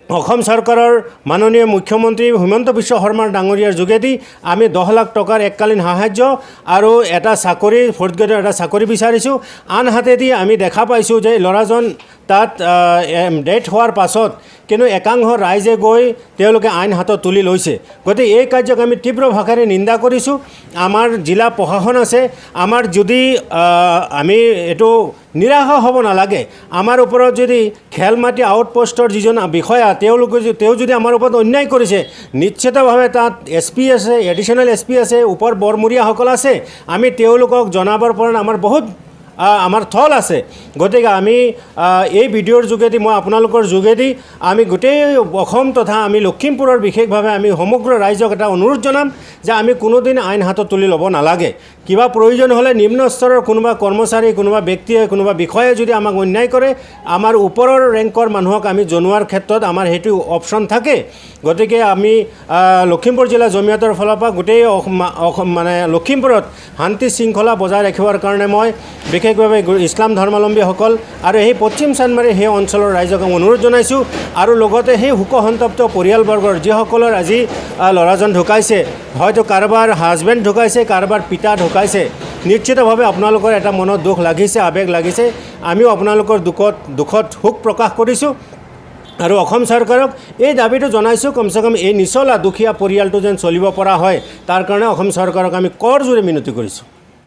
অসম চৰকাৰৰ মাননীয় মুখ্যমন্ত্ৰী হিমন্ত বিশ্ব শৰ্মা ডাঙৰীয়াৰ যোগেদি আমি 10 লাখ টকাৰ এককালীন সাহায্য আৰু এটা চাকৰি ফ'ৰ্থ গ্ৰেডৰ এটা চাকৰি বিচাৰিছোঁ। আনহাতেদি আমি দেখা পাইছোঁ যে ল'ৰাজন তাত ডেথ হোৱাৰ পাছত কিন্তু একাংশ ৰাইজে গৈ তেওঁলোকে আইন হাতত তুলি লৈছে। গতিকে এই কাৰ্যক আমি তীব্ৰ ভাষাৰে নিন্দা কৰিছোঁ। আমাৰ জিলা প্ৰশাসন আছে, আমাৰ যদি আমি এইটো নিৰাশা হ'ব নালাগে। আমাৰ ওপৰত যদি খেলমাটি আউটপোষ্টৰ যিজন বিষয়া তেওঁ যদি আমাৰ ওপৰত অন্যায় কৰিছে, নিশ্চিতভাৱে তাত SP আছে, এডিশ্যনেল SP আছে, ওপৰ বৰমূৰীয়াসকল আছে। আমি তেওঁলোকক জনাবৰ পৰা আমাৰ বহুত আমাৰ থল আছে। গতিকে আমি এই ভিডিঅ'ৰ যোগেদি মই আপোনালোকৰ যোগেদি আমি গোটেই অসম তথা আমি লখিমপুৰৰ বিশেষভাৱে আমি সমগ্ৰ ৰাইজক এটা অনুৰোধ জনাম যে আমি কোনোদিন আইন হাতত তুলি ল'ব নালাগে। কিবা প্ৰয়োজন হ'লে নিম্ন স্তৰৰ কোনোবা কৰ্মচাৰী, কোনোবা ব্যক্তিয়ে, কোনোবা বিষয়াই যদি আমাক অন্যায় কৰে, আমাৰ ওপৰৰ ৰেংকৰ মানুহক আমি জনোৱাৰ ক্ষেত্ৰত আমাৰ সেইটো অপশ্যন থাকে। গতিকে আমি লখিমপুৰ জিলা জমিয়তৰ ফালৰ পৰা গোটেই মানে লখিমপুৰত শান্তি শৃংখলা বজাই ৰাখিবৰ কাৰণে মই বিশেষভাৱে ইছলাম ধৰ্মাৱলম্বীসকল আৰু সেই পশ্চিম চান্দমাৰী সেই অঞ্চলৰ ৰাইজক অনুৰোধ জনাইছোঁ। আৰু লগতে সেই শোকসন্তপ্ত পৰিয়ালবৰ্গৰ যিসকলৰ আজি ল'ৰাজন ঢুকাইছে, হয়তো কাৰোবাৰ হাজবেণ্ড ঢুকাইছে, কাৰোবাৰ পিতা ঢুকাইছে, নিশ্চিতভাৱে আপোনালোকৰ এটা মনত দুখ লাগিছে, আৱেগ লাগিছে। আমিও আপোনালোকৰ দুখত শোক প্ৰকাশ কৰিছোঁ আৰু অসম চৰকাৰক এই দাবীটো জনাইছোঁ, কমচে কম এই নিচলা দুখীয়া পৰিয়ালটো যেন চলিব পৰা হয়, তাৰ কাৰণে অসম চৰকাৰক আমি কৰজোৰে মিনতি কৰিছোঁ।